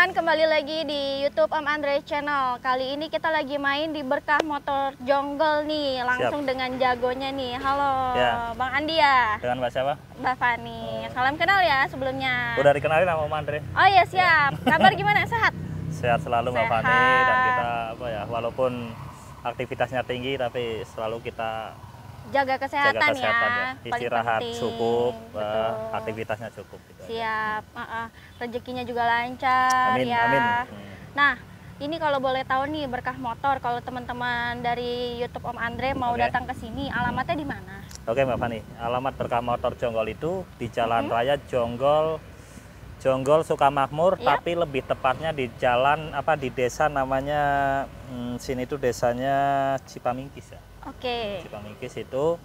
teman-teman, kembali lagi di YouTube Om Andre Channel. Kali ini kita lagi main di Berkah Motor Jonggol nih, langsung dengan jagonya nih. Halo, ya. Bang Andi ya? Dengan Mbak siapa? Mbak Fani. Salam kenal ya sebelumnya. Udah dikenalin sama Om Andre. Oh iya siap. Kabar gimana? Sehat? Sehat selalu Mbak Fani, dan kita walaupun aktivitasnya tinggi tapi selalu kita jaga kesehatan ya. Istirahat cukup, aktivitasnya cukup gitu. Siap. Rezekinya juga lancar. Amin, ya. Amin. Nah, ini kalau boleh tahu nih Berkah Motor, kalau teman-teman dari YouTube Om Andre mau datang ke sini, alamatnya di mana? Oke Mbak Fani, alamat Berkah Motor Jonggol itu di Jalan Raya Jonggol Sukamakmur, tapi lebih tepatnya di jalan di desa namanya sini tuh desanya Cipamingkis ya. Oke. Cipamingkis itu.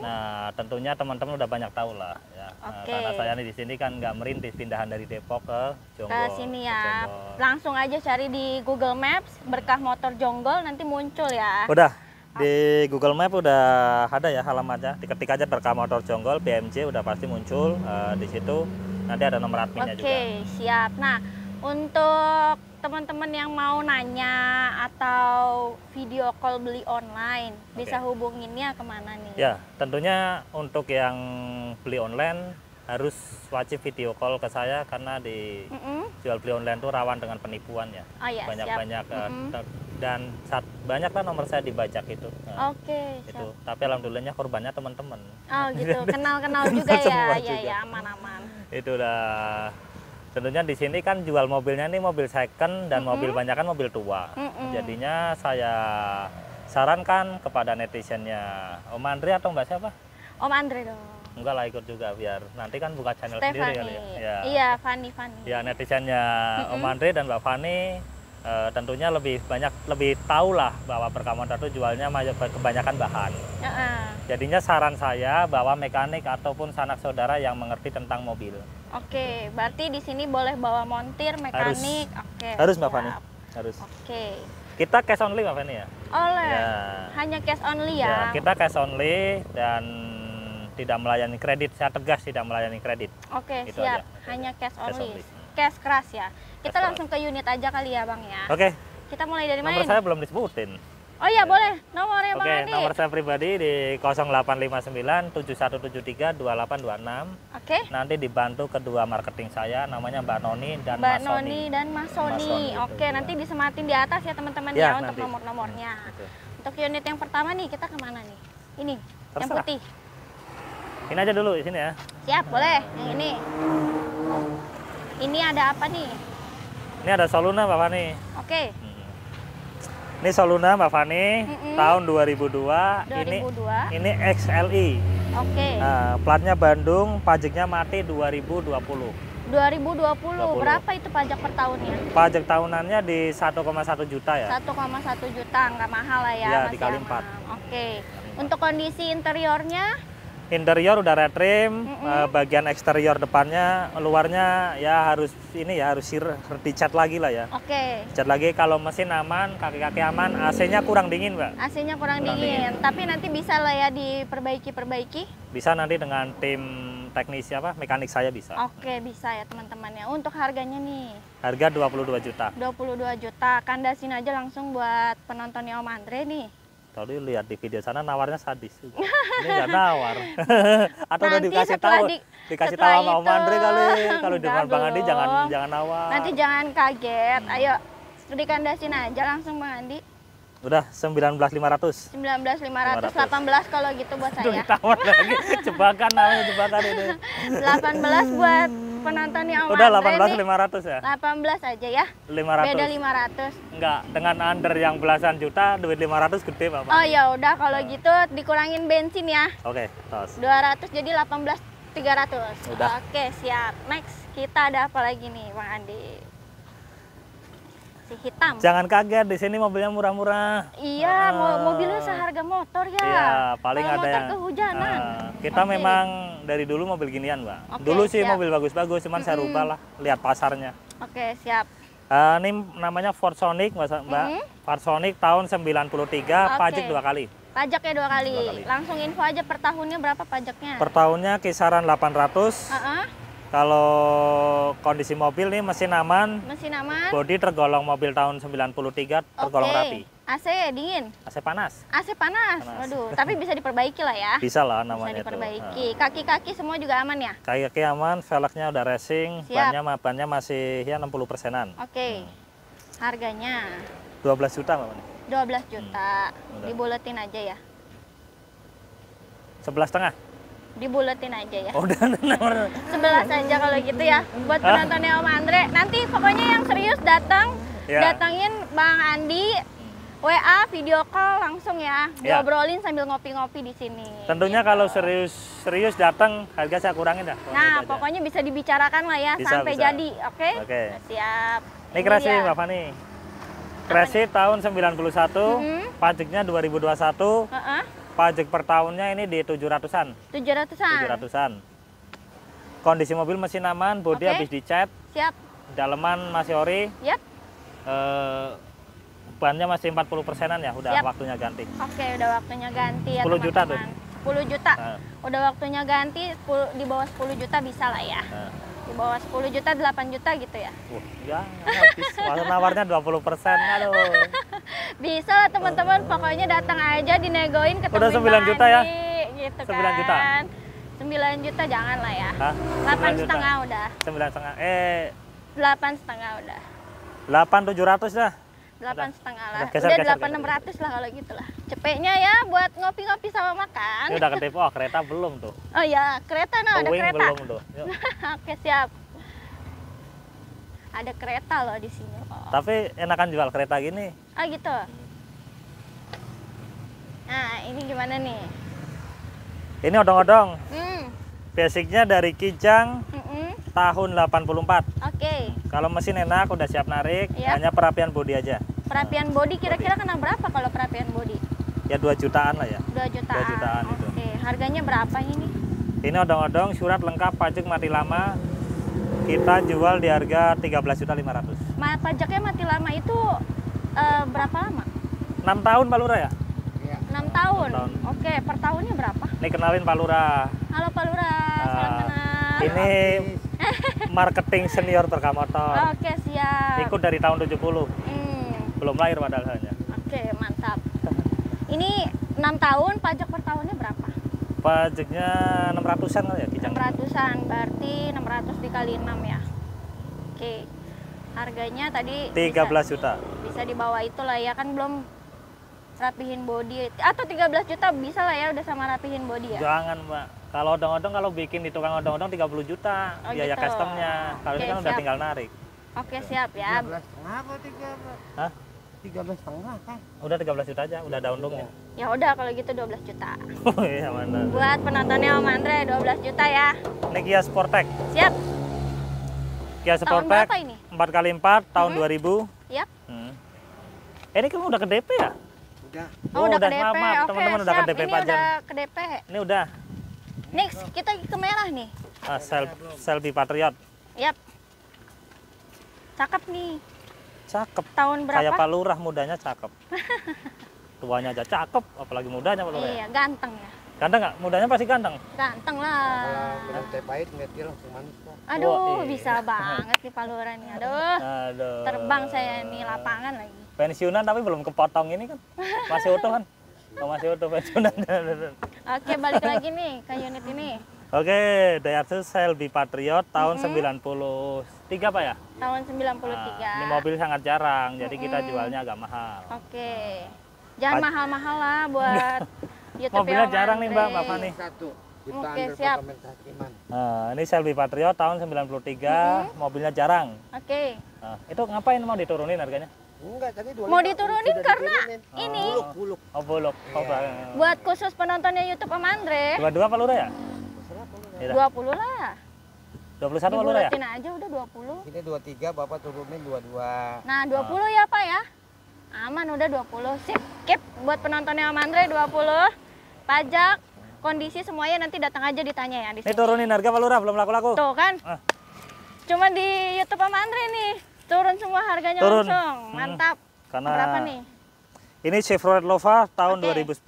Nah, tentunya teman-teman udah banyak tahu lah ya. Karena saya di sini kan nggak merintis, pindahan dari Depok ke Jonggol. Ke sini ya. Langsung aja cari di Google Maps Berkah Motor Jonggol, nanti muncul ya. Udah di Google Map udah ada ya alamatnya. Diketik aja Berkah Motor Jonggol BMJ udah pasti muncul di situ. Nanti ada nomor adminnya juga. Oke, siap. Nah, untuk teman-teman yang mau nanya atau video call beli online, bisa hubunginnya kemana nih? Ya, tentunya untuk yang beli online harus wajib video call ke saya, karena di jual beli online itu rawan dengan penipuan ya. Oh iya, banyak dan banyak lah nomor saya dibajak itu. Oke. Itu. Tapi alhamdulillahnya korbannya teman-teman. Oh gitu, kenal-kenal juga ya. Ya, aman-aman. Itu udah. Tentunya di sini kan jual mobilnya nih mobil second dan mobil banyak kan mobil tua. Jadinya saya sarankan kepada netizennya Om Andre atau Mbak siapa? Om Andre dong. Enggak lah, ikut juga biar nanti kan buka channel Stefani. Sendiri kali ya. Iya, Fani. Ya, netizennya Om Andre dan Mbak Fani tentunya lebih tahu lah bahwa Berkah Motor itu jualnya kebanyakan bahan. Jadinya saran saya bahwa mekanik ataupun sanak saudara yang mengerti tentang mobil. Oke, berarti di sini boleh bawa montir, mekanik. Harus Mbak Fani. Harus. Oke. Kita cash only Mbak Fani ya? Oleh. Ya. Hanya cash only ya? Kita cash only dan tidak melayani kredit. Saya tegas tidak melayani kredit. Oke, Itu siap. Aja. Hanya cash only. Cash keras ya. Kita langsung ke unit aja kali ya Bang ya. Oke. Kita mulai dari mana? Nomor saya belum disebutin. Oh iya boleh. Nomornya Bang Andi. Nomor saya pribadi di 0859 7173 2826. Oke. Nanti dibantu kedua marketing saya, namanya Mbak Noni dan Mbak Noni dan Mas Soni. Oke, nanti disematin di atas ya teman-teman ya untuk nomor-nomornya. Untuk unit yang pertama nih kita kemana nih? Ini, yang putih. Ini aja dulu di sini ya. Siap, boleh. Yang ini. Ini ada apa nih? Ini ada Soluna Mbak Fani. Oke. Ini Soluna Mbak Fani, tahun 2002. Ini XLI. Oke. Platnya Bandung, pajaknya mati 2020. 2020. Berapa itu pajak per tahunnya? Pajak tahunannya di 1,1 juta ya. 1,1 juta, nggak mahal lah ya. Ya, dikali 4. Oke. Untuk kondisi interiornya? Interior udah retrim, bagian eksterior depannya, luarnya ya harus dicat lagi lah ya. Oke. Cat lagi, kalau mesin aman, kaki-kaki aman, AC-nya kurang dingin Mbak. AC-nya kurang dingin, tapi nanti bisa lah ya diperbaiki. Bisa nanti dengan tim teknisi mekanik saya bisa. Oke, bisa ya teman-teman ya. Untuk harganya nih? Harga 22 juta. 22 juta, kandasin aja langsung buat penontonnya Om Andre nih. Tadi lihat di video sana nawarnya sadis. Ini nggak nawar. Atau udah dikasih tahu sama Om Andre kali. Kalau di depan Bang Andi jangan nawar. Nanti jangan kaget. Ayo dikandasin aja langsung Bang Andi. Udah 19.500. 19.500, 18 kalau gitu buat saya. Ditawar lagi. Jebakan namanya, jebakan ini. 18 buat penontonnya Om Udah Andre 18.500 ya? 18 aja ya? 500. Beda 500. Enggak, dengan under yang belasan juta, duit 500 gede Bapak. Oh ya udah kalau gitu dikurangin bensin ya. Oke, tos. 200 jadi 18.300. Udah. Oke, siap. Next, kita ada apa lagi nih Bang Andi? Si hitam. Jangan kaget, di sini mobilnya murah-murah. Iya, mobilnya seharga motor ya. Iya, paling ada motor yang kehujanan. Kita memang dari dulu mobil ginian, Mbak. Dulu sih mobil bagus-bagus, cuman saya rubah lah, lihat pasarnya. Oke, siap. Ini namanya Ford Sonic, Mbak. Ford Sonic tahun 93, pajak 2 kali. Pajaknya 2 kali. Langsung info aja per tahunnya berapa pajaknya? Per tahunnya kisaran 800. Kalau kondisi mobil nih mesin aman. Mesin aman. Bodi tergolong mobil tahun 93, tergolong rapi. AC dingin. AC panas. AC panas. Waduh, tapi bisa diperbaiki lah ya. Bisa lah namanya. Bisa diperbaiki. Kaki-kaki semua juga aman ya? Kaki-kaki aman, velgnya udah racing, bannya masih ya 60%-an. Oke. Harganya 12 juta Mbak Fani. 12 juta. Dibuletin aja ya. 11,5. Dibuletin aja ya. Udah 11 aja kalau gitu ya. Buat penontonnya Om Andre, nanti pokoknya yang serius datangin Bang Andi, WA, video call langsung ya. Ngobrolin sambil ngopi-ngopi di sini. Tentunya gitu. kalau serius datang, harga saya kurangin dah. Nah, pokoknya bisa dibicarakan lah ya sampai jadi, oke? Siap. Ini Cressy Mbak Fani. Cressy tahun 91, pajaknya 2021. Pajak per tahunnya ini di 700-an. 700-an. Kondisi mobil mesin aman, bodi habis dicat. Siap. Daleman masih ori. Yap. Bannya masih 40%-an ya, udah waktunya ganti. Oke, udah waktunya ganti ya 10 juta tuh. 10 juta. Udah waktunya ganti, di bawah 10 juta bisa lah ya. Di bawah 10 juta, 8 juta gitu ya. Ya, habis. Nawarnya 20%. Aduh. Bisa lah teman-teman, pokoknya datang aja dinegoin ketemu udah 9 juta ya? Gitu 9 juta? 9 juta jangan lah ya. 8,5 udah. 9,5. 8,5 udah. 8,700 dah. 8,5 lah. Udah 8,600 lah kalau gitu lah. Cepetnya ya buat ngopi-ngopi sama makan. Ini udah ke depo, kereta belum tuh. Oh ya, kereta ada kereta. Belum tuh. Oke, siap. Ada kereta loh di sini. Tapi enakan jual kereta gini. Oh gitu. Nah, ini gimana nih? Ini odong-odong. Basicnya dari Kijang tahun 84. Oke. Kalau mesin enak, udah siap narik, hanya perapian bodi aja. Perapian bodi kira-kira kena berapa kalau perapian bodi? Ya 2 jutaan lah ya. 2 jutaan. 2 jutaan itu. Oke, harganya berapa ini? Ini odong-odong, surat lengkap, pajak mati lama. Kita jual di harga 13.500.000. Pajaknya mati lama itu berapa lama? 6 tahun Pak Lurah ya? 6 tahun. Oke, per tahunnya berapa? Ini kenalin Pak Lurah. Halo Pak Lurah, salam kenal. Ini marketing senior Berkah Motor. Oke, siap. Ikut dari tahun 70. Belum lahir padahal hanya. Oke, mantap. Ini 6 tahun, pajak per tahunnya berapa? Pajaknya 600-an kali ya, Kijang. 600-an, berarti 600 dikali 6 ya. Oke. Harganya tadi 13 juta. Bisa di bawah itu lah ya, kan belum rapihin bodi. Atau 13 juta bisa lah ya udah sama rapihin bodi ya? Jangan, Mbak. Kalau odong-odong kalau bikin di tukang odong-odong 30 juta biaya gitu. Customnya. Kalau ini kan udah tinggal narik. Oke, siap ya. 13,5 apa 13? Hah? 13,5 kan? Udah 13 juta aja, udah ada untungnya. Ya udah kalau gitu 12 juta. Oh iya, mana. Buat penontonnya Om Andre 12 juta ya. Ini Kia Sportback. Siap. Kia Sportback. Tahun berapa ini? 4x4 tahun 2000. Yap. Ini kan udah ke DP ya? Udah. Oh, udah ke DP. Maaf, Oke, teman-teman udah ke DP ini pajak. udah ke DP. Ini udah. Next, kita ke merah nih. Shelby Patriot. Yap. Cakep nih. Cakep. Tahun berapa? Kayak Pak Lurah, mudanya cakep. Tuanya aja cakep, apalagi mudanya Pak Lurah. Iya, ganteng ya. Ganteng nggak? Mudanya pasti ganteng. Ganteng lah. Kalau minum teh pahit nggak dia langsung manis kok. Aduh, Wah, bisa banget nih Pak Lurah nih. Aduh. Terbang saya nih lapangan lagi. Pensiunan tapi belum kepotong ini kan. Masih utuh kan? Oh, masih utuh pensiunan. Oke, balik lagi nih ke unit ini. Oke, Daihatsu Shelby Patriot tahun 93 Pak ya? Tahun 93. Ini mobil sangat jarang, jadi kita jualnya agak mahal. Oke. Jangan mahal-mahal lah buat YouTube Mobilnya Om jarang nih Andre. Mbak Fani. Satu. Kita Oke, ambil siap. dokumentasi man. Nah, ini Shelby Patriot tahun 93, mobilnya jarang. Oke. Nah, itu ngapain mau diturunin harganya? Enggak, tadi Mau diturunin karena ini buluk. Oh, buluk. Oh, buat khusus penontonnya YouTube Om Andre. Dua-dua Pak Lurah ya? 20 lah. 21 Pak Lurah ya? Dibulatin aja udah 20. Ini 23, Bapak turunin 22. Nah, 20 ya Pak ya. Aman udah 20. Sip. Keep buat penontonnya Om Andre 20. Pajak, kondisi semuanya nanti datang aja ditanya ya di Ini sini. turunin harga Pak Lurah belum laku-laku. Tuh kan. Cuma di YouTube Om Andre nih. Turun semua harganya langsung. Mantap. Karena berapa nih? Ini Chevrolet Nova tahun 2010,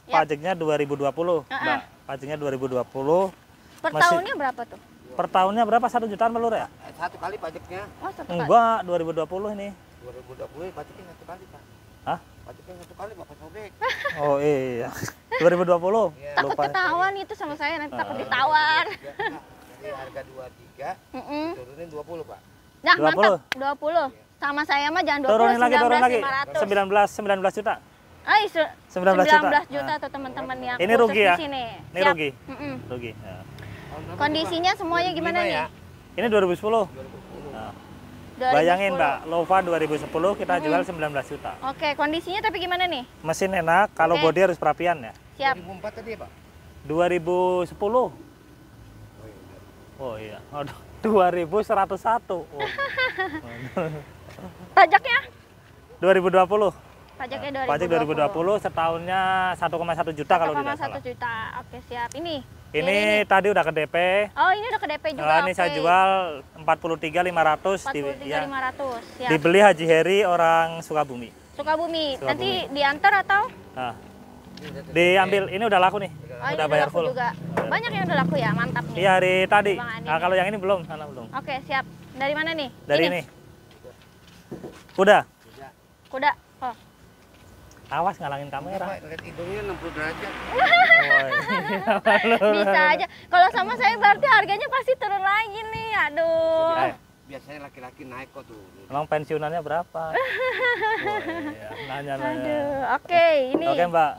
pajaknya 2020. Nah, pajaknya 2020. Per tahunnya berapa tuh? Per tahunnya berapa? 1 jutaan Pak Lur ya? Satu kali pajaknya. Oh, satu kali. Enggak, 2020 ini. 2020 pajaknya satu kali Pak. Hah? Pajaknya satu kali Bapak sobek. Oh iya. 2020. Iya. Takut ketahuan itu sama saya, nanti takut ditawar. Jadi harga 23 turunin 20 Pak. Nah, 20. mantap. 20. Sama saya mah jangan 20, Turunin lagi, turun lagi. 19 500. 19 juta. 19 19 juta tuh teman-teman yang Ini khusus rugi di ya? sini. Ini Siap. rugi. Mm-mm. Rugi. Ya. Kondisinya semuanya gimana nih? Ya. Ini 2010. Nah, bayangin 2010. Mbak, Lova 2010 kita jual 19 juta. Oke, kondisinya tapi gimana nih? Mesin enak, kalau Oke. body harus perapian ya. Siap. 2004 tadi ya Pak? 2010. Oh iya. Aduh, 2101. Oh. Pajaknya? 2020. Pajaknya 2020. Pajak 2020 setahunnya 1,1 juta kalau tidak 1,1 salah. juta. Oke, siap. Ini. Ini tadi udah ke DP. Oh, ini udah ke DP juga. Nah, ini oke. saya jual 43.500 43.500. Siap. dibeli Haji Heri orang Sukabumi. Sukabumi. Sukabumi. Nanti diantar atau? Nah, diambil, ini udah laku nih. Oh, ini udah bayar laku full. juga. Banyak yang udah laku ya, mantap nih. Iya, hari tadi. Bang Andi Nah, nih. kalau yang ini belum, sana belum. Oke, siap. Dari mana nih? Dari ini. Udah. Kuda. Oh. Awas ngalangin kamera. Pak, lihat hidungnya 60 derajat. Bisa aja. Kalau sama saya berarti harganya pasti turun lagi nih. Aduh. Eh, Biasanya laki-laki naik kok tuh. emang pensiunannya berapa? Oh, iya. Nanya-nanya. Aduh. Oke, ini. Oke Mbak,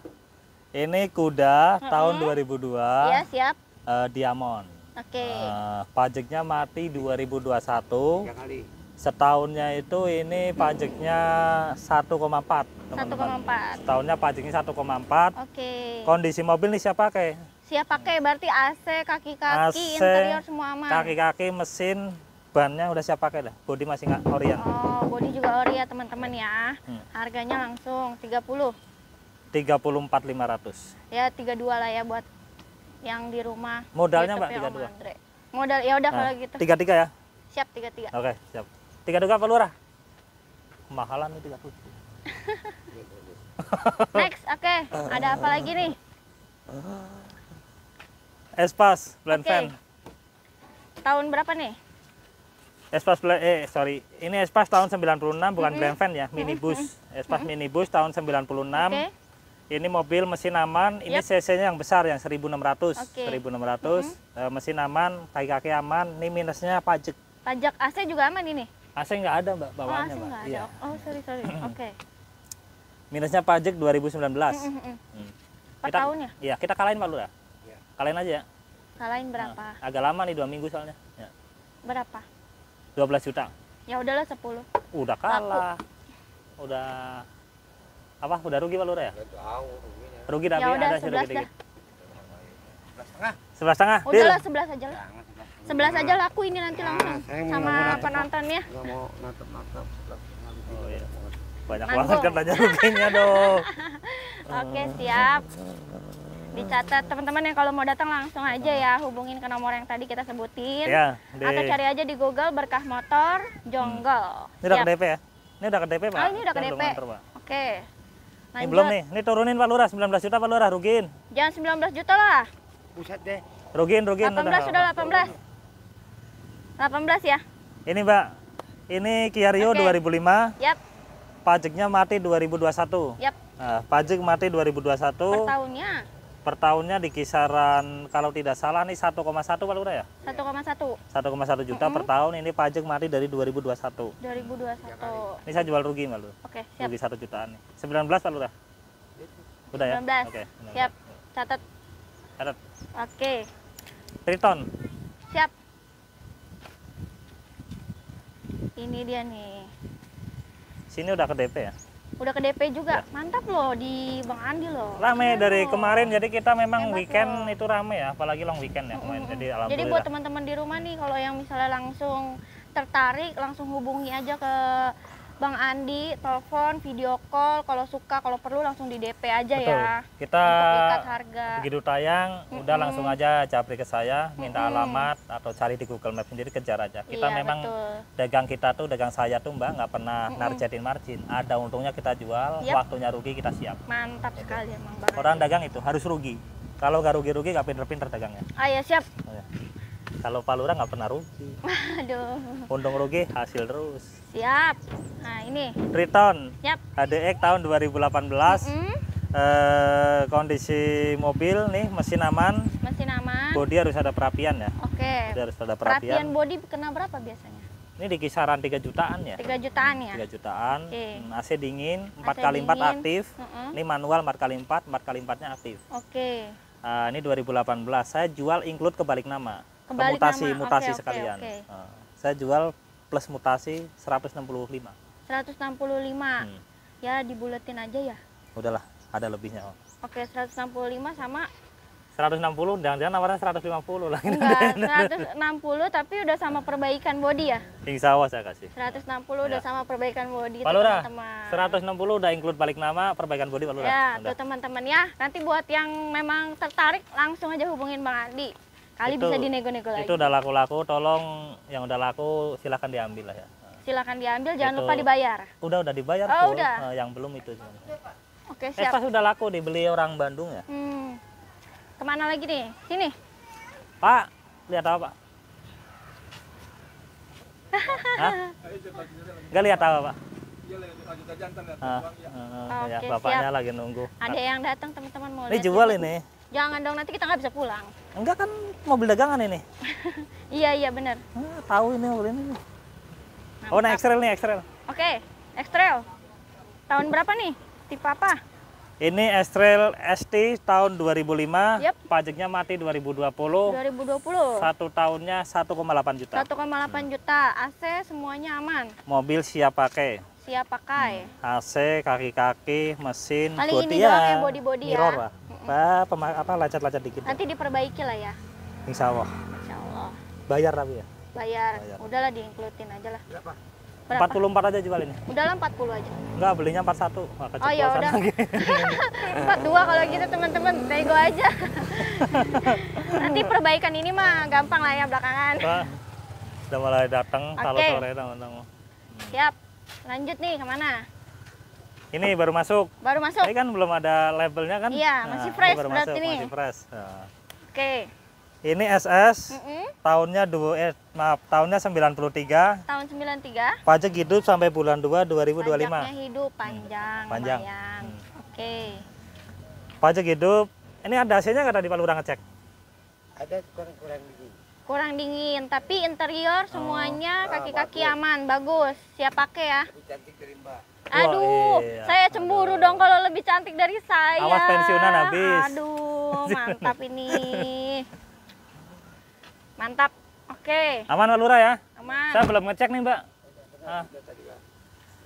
ini kuda tahun 2002, Iya, siap. Diamond. Oke. Pajaknya mati 2021. 3 kali. Setahunnya itu ini pajaknya 1,4. 1,4. Setahunnya pajaknya 1,4. Oke. Kondisi mobil nih siap pakai. Siap pakai berarti AC, kaki-kaki, AC, interior semua aman. Kaki-kaki, mesin, bannya udah siap pakai dah. Bodi masih nggak orient. Oh, bodi juga ori ya teman-teman ya. Harganya langsung 30. 34.500. Ya 32 lah ya buat yang di rumah. Modalnya Mbak YouTube-nya Om 32. Andre. Modal ya udah kalau gitu. 33 ya. Siap 33. Oke, siap. 32 Pak Lurah. Mahalan nih 30. Next, oke. Ada apa lagi nih? Espas blend Oke. fan. Tahun berapa nih? Espas sorry. Ini Espas tahun 96 bukan blend fan ya, minibus. Espas minibus tahun 96. Oke. Ini mobil mesin aman, ini Yap. cc-nya yang besar yang 1600. Oke. 1600. Mesin aman, kaki-kaki aman. Ini minusnya pajak. Pajak AC juga aman ini? AC nggak ada Mbak Oh, bawaannya AC Mbak. nggak ada. Iya. Oh, sorry. Oke. Minusnya pajak 2019. Per Kita- tahunnya? Iya, kita kalahin Pak Lurah. Iya. Kalahin aja ya. Kalahin berapa? Agak lama nih 2 minggu soalnya. Ya. Berapa? 12 juta. Ya udahlah 10. Udah kalah. Udah apa? Udah rugi Pak Lurah ya? Nggak tahu ruginya. Rugi tapi Ya udah, ada sih 11 rugi dah. dikit. 11,5. 11,5. Udahlah 11 aja lah. Jangan 11,5. 11 aja laku ini nanti langsung saya nggak sama mau natap, penontonnya. Nggak mau natap-natap. 11,5. Oh iya. Banyak Nanggung. banget kan tanya ruginya dong. Oke, siap. Dicatat teman-teman yang kalau mau datang langsung aja ya hubungin ke nomor yang tadi kita sebutin. Iya, Atau cari aja di Google Berkah Motor Jonggol. Ini udah Siap. ke DP ya? Ini udah ke DP Pak? Oh, ini udah ke Saya DP. belum nganter, Pak. Oke. Ini Lanjut. belum nih. Ini turunin Pak Lurah 19 juta Pak Lurah rugiin. Jangan 19 juta lah. Buset deh. Rugiin 18 sudah 18. 18 ya? Ini Mbak. Ini Kia Rio Oke. 2005. Yap, Pajaknya mati 2021. yap. Nah, pajak mati Per 2021. tahunnya Per tahunnya di kisaran kalau tidak salah nih 1,1 Pak Lurah ya? 1,1 1,1 juta per tahun. Ini pajak mati dari 2021. 2021. Ini saya jual rugi Pak Lurah. Oke, siap. Rugi 1 jutaan nih. 19 Pak Lurah. Udah ya? 19. Oke. Siap. Catat. Catat. Oke. Triton. Siap. Ini dia nih. Sini udah ke DP ya? Udah ke DP juga. Mantap loh di Bang Andi loh. Rame Keren dari loh. kemarin, jadi kita memang Hebat weekend loh. itu rame ya, apalagi long weekend ya kemarin. Jadi Jadi alhamdulillah. buat teman-teman di rumah nih kalau yang misalnya langsung tertarik langsung hubungi aja ke Bang Andi, telepon, video call, kalau suka, kalau perlu langsung di DP aja Betul. ya. Kita Untuk ikat harga. begitu tayang, udah langsung aja japri ke saya, minta alamat atau cari di Google Maps sendiri, kejar aja. Kita Iya, memang betul. dagang kita tuh, dagang saya tuh Mbak nggak pernah nargetin margin. Ada untungnya kita jual, Yap. waktunya rugi kita siap. Mantap sekali emang Bang Andi. Orang dagang itu harus rugi. Kalau nggak rugi-rugi nggak pinter-pinter dagangnya. Ah ya siap. Oh, ya. Kalau Pak Lurah nggak pernah rugi. Aduh. Untung rugi hasil terus. Siap. Nah ini. Triton. Yap. HDX tahun 2018. Kondisi mobil nih mesin aman. Mesin aman. Bodi harus ada perapian ya. Oke. Bodi harus ada Perapian bodi kena berapa biasanya? Ini di kisaran 3 jutaan ya. 3 jutaan ya. 3 jutaan. Oke. AC dingin, AC 4x4 dingin. aktif. Ini manual 4x4, 4x4-nya aktif. Oke. Ini 2018. Saya jual include kebalik nama. Kebalik Mutasi nama. mutasi Oke, sekalian. oke. Saya jual plus mutasi 165. 165. Ya dibuletin aja ya. Udahlah, ada lebihnya. Oke, 165 sama 160, jangan-jangan nawarnya 150 lagi. enggak, 160 tapi udah sama perbaikan bodi ya? Insya Allah saya kasih. 160 udah sama perbaikan bodi Pak tuh Lurah, teman-teman. 160 udah include balik nama, perbaikan bodi Pak Lurah. Ya, Udah. tuh teman-teman ya. Nanti buat yang memang tertarik langsung aja hubungin Bang Andi. Kali bisa dinego-nego lagi. Itu udah laku-laku, tolong yang udah laku silahkan diambil lah ya. Silakan diambil, jangan lupa dibayar. Udah dibayar Oh, full. udah. Yang belum itu. Oke, siap. Pas sudah laku dibeli orang Bandung ya. Kemana lagi nih? Sini. Pak, lihat apa Pak? Hah? Nggak lihat apa Pak? Ya, Oke, bapaknya siap. lagi nunggu. Ada yang datang teman-teman mau Ini lihat. jual ini. Jangan dong, nanti kita nggak bisa pulang. Enggak kan mobil dagangan ini. Iya benar. Tahu ini mobil ini. Oh, nah X-Trail nih, X-Trail. Oke, X-Trail. Tahun berapa nih? Tipe apa? Ini X-Trail ST tahun 2005. Yep. Pajaknya mati 2020. 2020. 1 tahunnya 1,8 juta. 1,8 juta. AC semuanya aman. Mobil siap pakai. Siap pakai. AC, kaki-kaki, mesin, Paling bodi ini doang ya, bodi-bodi ya. mirror lah. Apa lecet-lecet dikit. Nanti diperbaiki lah ya. Insya Allah. Insya Allah. Bayar tapi ya. Bayar. Udahlah diinklutin aja lah. Berapa? 44 aja jual ini. Udahlah 40 aja. Enggak, belinya 41. Wah, Oh ya udah. 42 kalau gitu teman-teman, nego aja. Nanti perbaikan ini mah gampang lah ya belakangan. Wah, udah mulai datang kalau Oke. sore teman-teman. Siap. Lanjut nih kemana? Ini baru masuk. Baru masuk. Ini kan belum ada labelnya kan? Iya, masih fresh baru berarti masuk, nih. masih fresh. Nah. Oke. Ini SS. Tahunnya tahunnya 93. Tahun 93. Pajak hidup sampai bulan 2 2025. Pajaknya hidup panjang. Panjang. Lumayan. Oke. Pajak hidup. Ini ada AC-nya nggak tadi Pak Lurah ngecek? Ada kurang dingin. Kurang dingin, tapi interior semuanya kaki-kaki aman, bagus. Siap pakai ya. Lebih cantik dari Mbak. Aduh, iya. saya cemburu dong kalau lebih cantik dari saya. Awas pensiunan habis. Aduh, mantap ini. Mantap. Oke, Aman Pak Lurah ya? aman. Saya belum ngecek nih Mbak.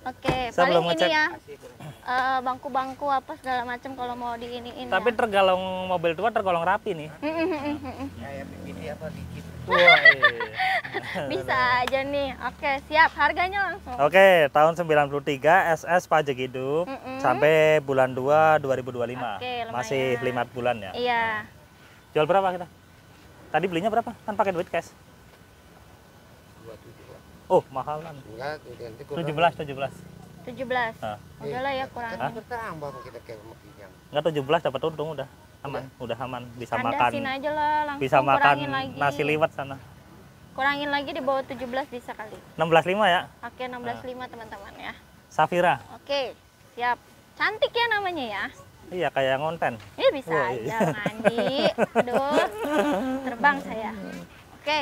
Oke, Saya paling belum ini ngecek. ya. Bangku-bangku apa segala macam kalau mau diiniin Tapi ya. tergolong mobil tua tergolong rapi nih. Kayak begini apa dikit. Wah, iya. Bisa aja nih. Oke, siap. Harganya langsung. Oke, tahun 93 SS pajak hidup sampai bulan 2 2025. Oke, lumayan. Masih 5 bulan ya. Iya. Jual berapa kita? Tadi belinya berapa? Kan pakai duit cash. 27. Oh, mahal kan. Enggak, nanti 17. 17. Nah. Udahlah ya kurangin. Bertambah kita kayak makinya. Enggak 17 dapat untung udah. Aman, udah aman. Bisa Kandasin makan. aja lah langsung. Bisa makan kurangin lagi. nasi liwet sana. Kurangin lagi di bawah 17 bisa kali. 16,5 ya. Oke, 16,5 teman-teman ya. Safira. Oke, siap. Cantik ya namanya ya. Iya, kayak ngonten. Ini bisa Wah, aja iya. mandi. Aduh, terbang saya. Oke,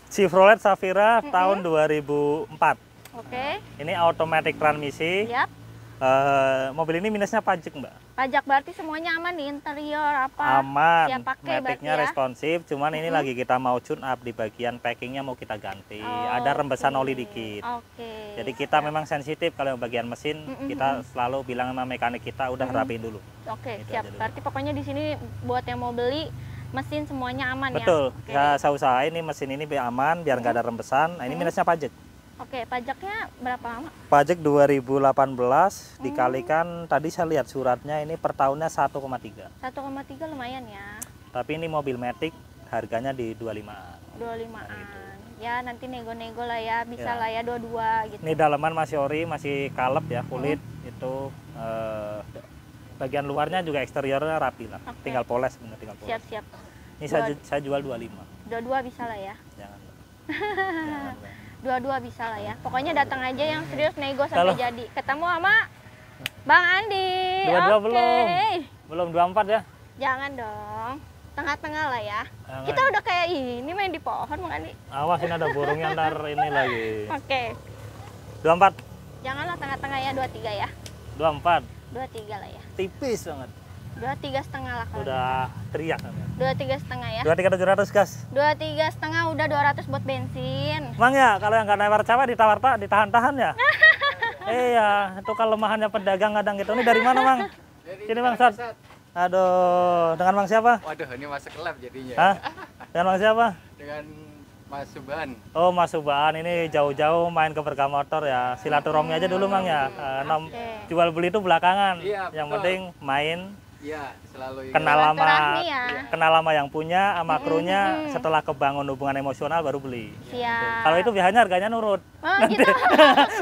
Chevrolet Safira tahun 2004. oke. Ini automatic transmisi. Siap. Mobil ini minusnya pajak, Mbak. Pajak berarti semuanya aman di interior apa? Aman, Siap pakai berarti matic-nya ya. responsif, cuman ini lagi kita mau tune up di bagian packingnya mau kita ganti. Ada rembesan oli dikit. Oke. Jadi kita memang sensitif kalau bagian mesin, kita selalu bilang sama mekanik kita udah rapiin dulu. Oke, Gitu siap. aja dulu. Berarti pokoknya di sini buat yang mau beli mesin semuanya aman Betul, ya. Oke. saya usahain nih mesin ini biar aman, biar nggak ada rembesan. Nah, ini minusnya pajak. Oke, pajaknya berapa lama? Pajak 2018 dikalikan tadi saya lihat suratnya ini per tahunnya 1,3. 1,3 lumayan ya. Tapi ini mobil Matic harganya di 25-an. 25-an. gitu. Ya nanti nego-nego lah ya, bisa Ya. lah ya 22 gitu. Ini dalaman masih ori, masih kalep ya, kulit itu bagian luarnya juga eksteriornya rapi lah. Oke. Tinggal poles, bener tinggal poles. Siap-siap. Ini saya jual 25. Dua-dua bisa lah ya. Jangan. Dua-dua bisa lah ya. Pokoknya datang aja yang serius, nego sampai jadi. Ketemu sama Bang Andi. Dua-dua belum 24 ya? Jangan dong. Tengah-tengah lah ya. Kita udah kayak ini main di pohon, Bang Andi. Awas, ini ada burungnya ntar ini lagi. Oke. 24. Janganlah tengah-tengah ya, 23 ya. 24. 23 lah ya. Tipis banget. 23,5 lah kalau. Udah teriak. 23,5 ya. 23.700 gas. 23,5 udah 200 buat bensin. Emang ya kalau yang nggak nawar cabai ditahan-tahan ya? Iya, itu kelemahannya pedagang kadang gitu. Ini dari mana, Bang? Sini, Bang Sat. Aduh, dengan Bang siapa? Waduh, ini masuk lab jadinya. Hah? Dengan Bang siapa? Dengan Mas Suban. Oh, Mas Suban, ini jauh-jauh main ke Berkah Motor ya. Silaturahmi aja dulu, Bang ya. Jual beli itu belakangan. Iya, yang betul. penting main. Iya, selalu kenal lama yang punya, sama krunya. Setelah kebangun hubungan emosional baru beli. Siap. Kalau itu biasanya harganya nurut. Oh, gitu.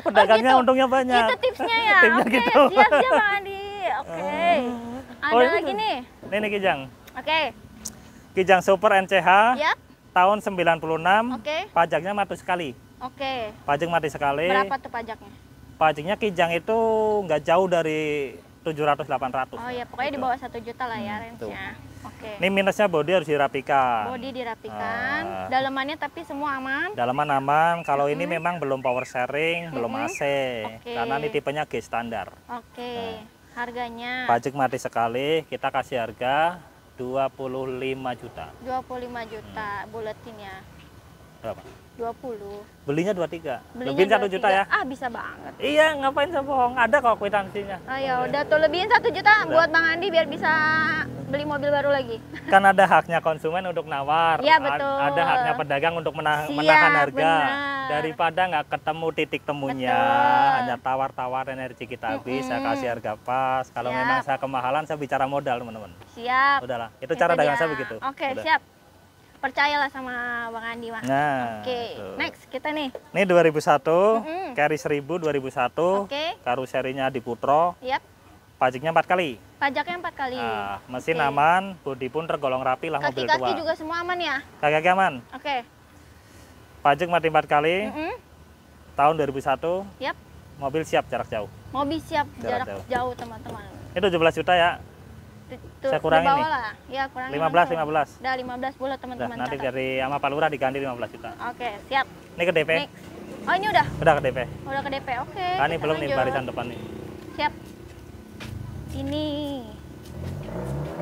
Pedagangnya gitu. untungnya banyak. Itu tipsnya ya. Tipsnya Oke, gitu. siap Bang Andi. Oke. Ada lagi nih. Ini Kijang. Oke. Kijang Super NCH. Yap. Tahun 96. Oke. Pajaknya mati sekali. Oke. Pajak mati sekali. Berapa tuh pajaknya? Pajaknya Kijang itu nggak jauh dari 700-800. Oh ya, pokoknya di bawah 1 juta lah ya range-nya. Oke. Ini minusnya bodi harus dirapikan. Bodi dirapikan. Dalamannya tapi semua aman. Dalaman aman. Kalau ini memang belum power sharing, belum AC. Oke. Karena ini tipenya G standar. Oke. Harganya Pajak mati sekali, kita kasih harga 25 juta. 25 juta buletinnya. Berapa? 20. Belinya 23. Belinya Lebihin 1 juta 23. ya? Ah, bisa banget. Iya, ngapain saya bohong? Ada kok kwitansinya. Oh ya udah tuh, lebihin 1 juta buat Bang Andi biar bisa beli mobil baru lagi. Kan ada haknya konsumen untuk nawar. Iya, betul. Ada haknya pedagang untuk Siap, menahan harga. benar. Daripada nggak ketemu titik temunya, Betul. hanya tawar-tawar energi kita habis, saya kasih harga pas. Kalau Siap. memang saya kemahalan, saya bicara modal, teman-teman. Siap. Udahlah, itu cara dagang saya begitu. Oke, Udah. siap. Percayalah sama Bang Andi mah. Nah, Oke, tuh. next kita nih. Ini 2001, carry 1000 2001, Oke. karuserinya di Putro, Yap. pajaknya 4 kali. Pajaknya 4 kali. Nah, mesin Oke. aman, bodi pun tergolong rapi lah, mobil tua. Kaki-kaki juga semua aman ya? Kaki-kaki aman. Oke. Pajak mati 4 kali, tahun 2001, Yap. mobil siap jarak jauh. Mobil siap Jarak jarak jauh teman-teman. Ini 17 juta ya. Tuh, Saya kurangin di bawah nih. lah. Ya, kurangin 15, langsung. 15. Udah 15 bulat Udah, teman-teman. nanti catat. dari sama Pak Lurah diganti 15 juta. Oke, siap. Ini ke DP. Next. Oh, ini udah. Udah ke DP. Udah ke DP. Oke. Nah, ini kita belum nih lanjut. barisan depan nih. Siap. Ini.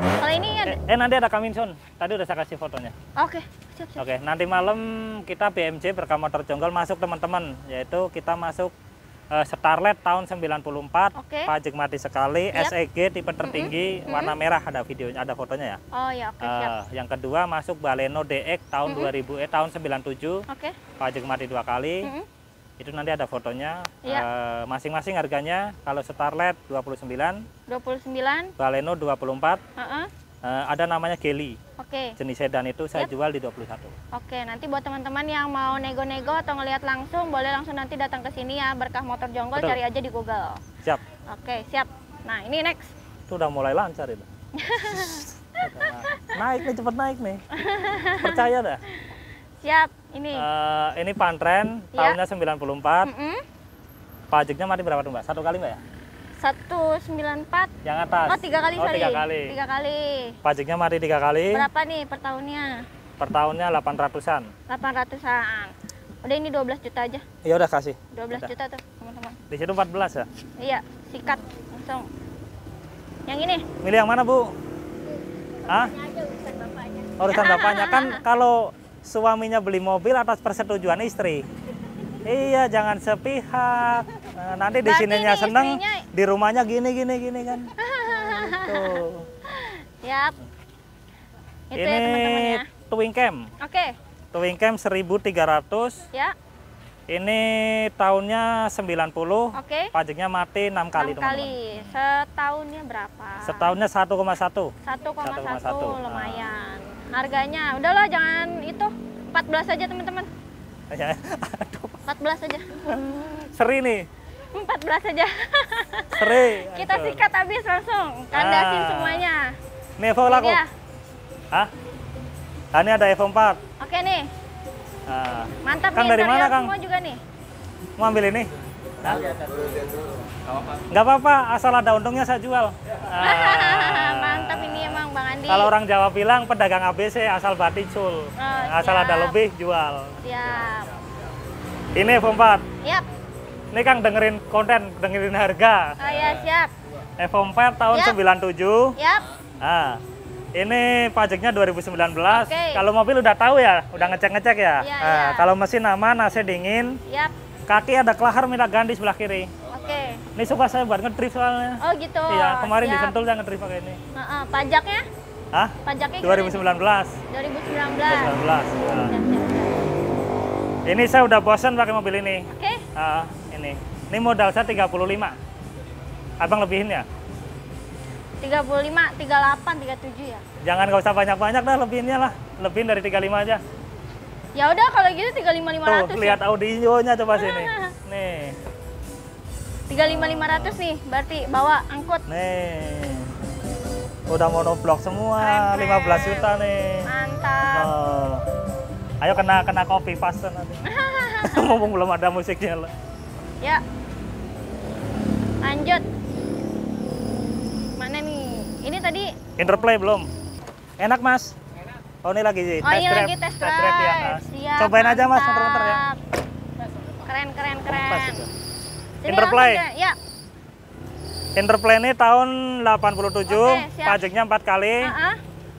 Kalau ini ada. Nanti ada Kaminson. Tadi udah saya kasih fotonya. Oke, siap, siap. Oke, nanti malam kita BMJ Berkah Motor Jonggol masuk teman-teman, yaitu kita masuk Starlet tahun 94, Oke. pajak mati sekali, Yap. SEG tipe tertinggi, warna merah, ada videonya, ada fotonya ya. Oh ya, oke, siap. Yang kedua masuk Baleno DX tahun 2000 tahun 97, Oke. pajak mati 2 kali. Itu nanti ada fotonya. Iya. Masing-masing harganya kalau Starlet 29, 29. Baleno 24, Heeh. ada namanya Geli. Oke. Jenis sedan itu saya Yap. jual di 21. Oke, nanti buat teman-teman yang mau nego-nego atau ngelihat langsung, boleh langsung nanti datang ke sini ya, Berkah Motor Jonggol, Betul. cari aja di Google. Siap. Oke, siap. Nah, ini next. Itu udah mulai lancar itu. Naik nih, cepet naik nih. Percaya dah. Siap, ini. Ini Pantren, Ya. tahunnya 94. Mm-mm. Pajaknya mati berapa tuh Mbak? 1 kali Mbak ya? 194. Yang atas. Oh, 3 kali, Oh, sorry. 3 kali. 3 kali. Pajaknya mati 3 kali. Berapa nih per tahunnya? Per tahunnya 800-an. 800-an. Udah, ini 12 juta aja. Ya udah kasih. 12 Udah. juta tuh, teman-teman. Di situ 14 ya? Iya, sikat langsung. Yang ini? Milih yang mana Bu? Hah? Urusan bapaknya. Kan kalau suaminya beli mobil atas persetujuan istri. Iya, jangan sepihak. Nanti di Berarti sininya ini seneng, istrinya- di rumahnya gini kan. Tuh. Siap. Itu Ini ya teman-teman ya. Twin Cam. Oke, Twin Cam 1300. ya. Ini tahunnya 90. Oke. Pajaknya mati 6 kali 6 teman-teman. kali. Setahunnya berapa? Setahunnya 1,1. 1,1 1,1. lumayan. Harganya udahlah, jangan itu. 14 aja teman-teman. Aduh, 14 aja. seri nih. 14 aja. Seri. Kita Aduh. sikat habis langsung. Kandasin Ah. semuanya. Nih, Evo laku. Ini ya. Hah? Nah, ini ada F4. Oke nih. Nah, Mantap Kang nih, dari mana, Kang? semua juga nih. Mau ambil ini? Nah. Nggak apa-apa, asal ada untungnya saya jual. Mantap ini emang Bang Andi. Kalau orang Jawa bilang pedagang ABC asal baticul. Asal siap. ada lebih jual. Siap. Ini F4. Yap. Ini Kang dengerin konten, dengerin harga. Oh ya, siap. F4 tahun Yap. 97. Yap. Nah, ini pajaknya 2019. Oke. Kalau mobil udah tahu ya, udah ngecek-ngecek ya. Iya, Nah, iya. kalau mesin aman, AC dingin, Yap. kaki ada kelahar minta ganti sebelah kiri. Oke. Ini suka saya buat ngedrift soalnya. Oh gitu. Iya, kemarin di Siap. Sentul saya ngedrift pakai ini. Pajaknya? Hah? Pajaknya 2019. 2019. 2019. Nah. Siap, siap. Ini saya udah bosan pakai mobil ini. Oke. Ini. Ini modal saya 35. Abang lebihin ya? 35, 38, 37 ya. Jangan nggak usah banyak-banyak dah lebihinnya lah. Lebihin dari 35 aja. Ya udah kalau gitu 35.500. Tuh, lihat audionya coba sini. Nih. 35.500 nih, berarti bawa angkut. Nih. Udah monoblok semua, Keren, 15 juta nih. Mantap. Oh. Ayo kena kopi fast nanti. Mumpung belum ada musiknya lah. Ya. Lanjut. Mana nih? Ini tadi. Interplay belum? Enak, Mas? Oh, ini lagi Oh iya lagi test drive. ya. Siap, Cobain aja, Mas, mantap. muter-muter ya. Keren. Pas itu. Sini Interplay. langsung ya. Interplay ini tahun 87, Oke, siap. pajaknya 4 kali.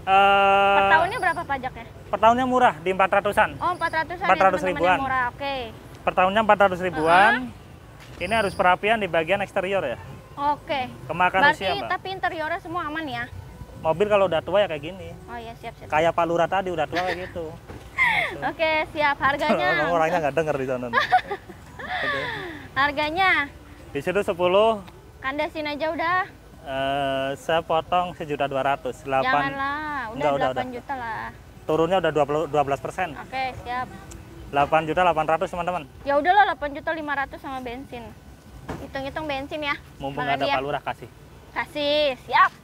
Per tahunnya berapa pajaknya? Per tahunnya murah, di 400-an. Oh, 400-an 400 ya, ribuan. teman-teman, murah. Oke. Per tahunnya 400 ribuan. Ini harus perapian di bagian eksterior ya. Oke. Kemakan Berarti usia, Mbak. tapi interiornya semua aman ya? Mobil kalau udah tua ya kayak gini. Oh iya, siap. Kayak Pak Lurah tadi udah tua kayak gitu. Oke, siap. Harganya. Orangnya nggak denger di sana. Oke. Harganya. Di situ 10. Kandasin aja udah. Saya potong 1.200.000. Janganlah, udah Enggak, 8 juta lah. Turunnya udah 12%. Oke, siap. 8.800.000 teman-teman. Ya udahlah 8.500.000 sama bensin. Hitung-hitung bensin ya. Mumpung Bang nggak ada Andi ya. Pak Lurah kasih. Kasih, siap.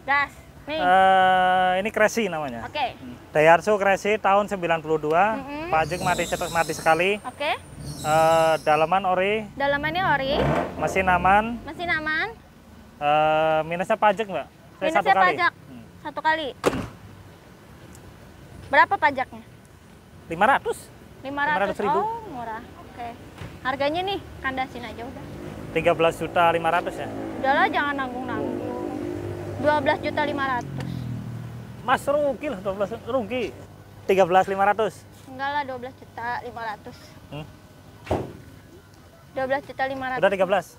Gas. Nih. Ini Cressy namanya. Oke. Daihatsu Cressy tahun 92. Pajak mati sekali. Oke. Dalaman ori. Dalamannya ori. Mesin aman. Mesin aman. Minusnya pajak Mbak. Saya Minusnya 1 kali. pajak. 1 kali. Berapa pajaknya? 500. 500.000. Oh, murah. Oke. Harganya nih, kandasin aja udah. 13.500.000 ya. Udahlah, jangan nanggung-nanggung. 12.500.000. Mas rugi lah 12 rugi. 13.500. Enggak lah, 12.500.000. 12.500.000. Udah 13.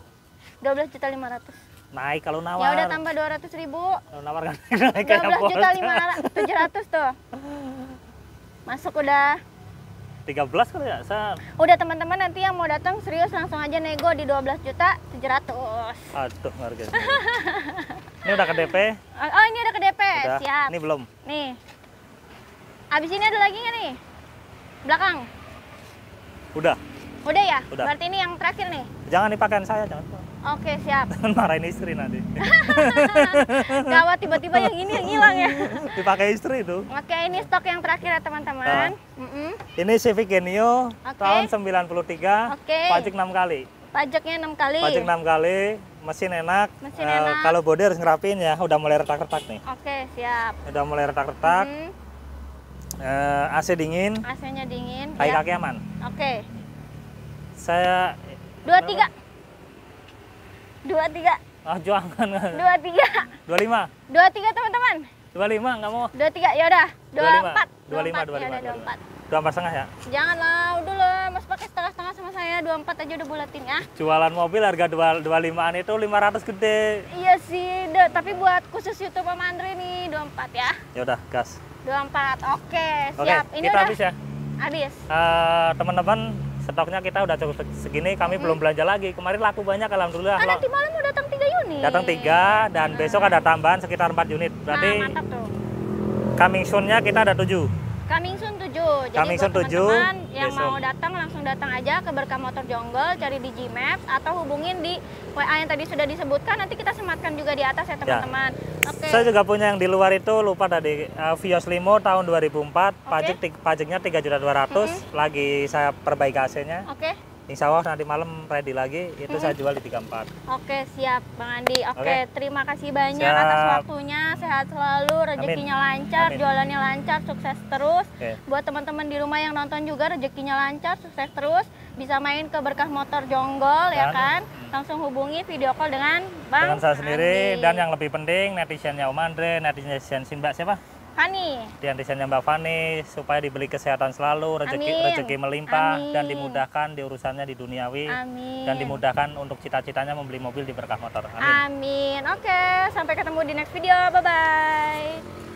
12.500.000. Naik kalau nawar. Ya udah tambah 200.000. Kalau nawar kan naik kayak 12.700.000 tuh. Masuk udah. 13 kali ya. Udah teman-teman, nanti yang mau datang serius langsung aja nego di 12.700.000. Aduh, harga. Ini udah ke DP. Oh, ini udah ke DP. Udah. Siap. Ini belum. Nih. Abis ini ada lagi nggak nih? Belakang. Udah. Udah ya? Udah. Berarti ini yang terakhir nih. Jangan dipakai saya, jangan. Oke, siap. Marahin istri nanti. Gawat, tiba-tiba yang ini yang hilang ya. Dipakai istri itu. Oke, ini stok yang terakhir ya teman-teman. Ini Civic Genio tahun 93. Oke. Pajak 6 kali. Pajaknya 6 kali. Pajak 6 kali, mesin enak. Mesin enak. Kalau bodi harus ngerapin ya, udah mulai retak-retak nih. Oke, siap. Udah mulai retak-retak. AC dingin. AC-nya dingin. Kaki-kaki aman. Oke. Saya 23. 23. Ah, jangan. 23. 25. 23 teman-teman. 25 enggak mau. 23 ya udah. 24. 25. Ya udah 24. 24 setengah ya. Janganlah, udah lah. Mas pakai setengah-setengah sama saya. 24 aja udah bulatin ya. Jualan mobil harga 25-an itu 500 gede. Iya sih, tapi buat khusus YouTube Om Andre nih 24 ya. Ya udah, gas. 24. Oke, siap. Ini kita udah habis ya. habis. Teman-teman, stoknya kita udah cukup segini, kami belum belanja lagi. Kemarin laku banyak alhamdulillah. Kan nanti malam mau datang 3 unit. Datang 3 dan besok ada tambahan sekitar 4 unit. Berarti mantap tuh. coming soon-nya kita ada 7. Coming soon 7. 7. Jadi Coming soon buat 7. teman-teman yang Besok. mau datang langsung datang aja ke Berkah Motor Jonggol, cari di Gmaps atau hubungin di WA yang tadi sudah disebutkan. Nanti kita sematkan juga di atas ya teman-teman. Oke. Saya juga punya yang di luar itu, lupa tadi, Vios Limo tahun 2004, pajaknya 3.200.000, lagi saya perbaiki AC-nya. Oke. Insya Allah nanti malam ready lagi, itu saya jual di 34. Oke, siap Bang Andi. Oke, terima kasih banyak Siap. atas waktunya. Sehat selalu, rezekinya lancar, jualannya lancar, sukses terus. Buat teman-teman di rumah yang nonton juga, rezekinya lancar, sukses terus. Bisa main ke Berkah Motor Jonggol ya kan. Langsung hubungi video call dengan Bang Dengan saya sendiri. Andi. Dan yang lebih penting, netizennya Om Andre, netizen Mbak siapa? Fani. Netizennya Mbak Fani, supaya diberi kesehatan selalu, rezeki melimpah, dan dimudahkan di urusannya di duniawi. Amin. Dan dimudahkan untuk cita-citanya membeli mobil di Berkah Motor. Amin. Amin. Oke, sampai ketemu di next video. Bye-bye.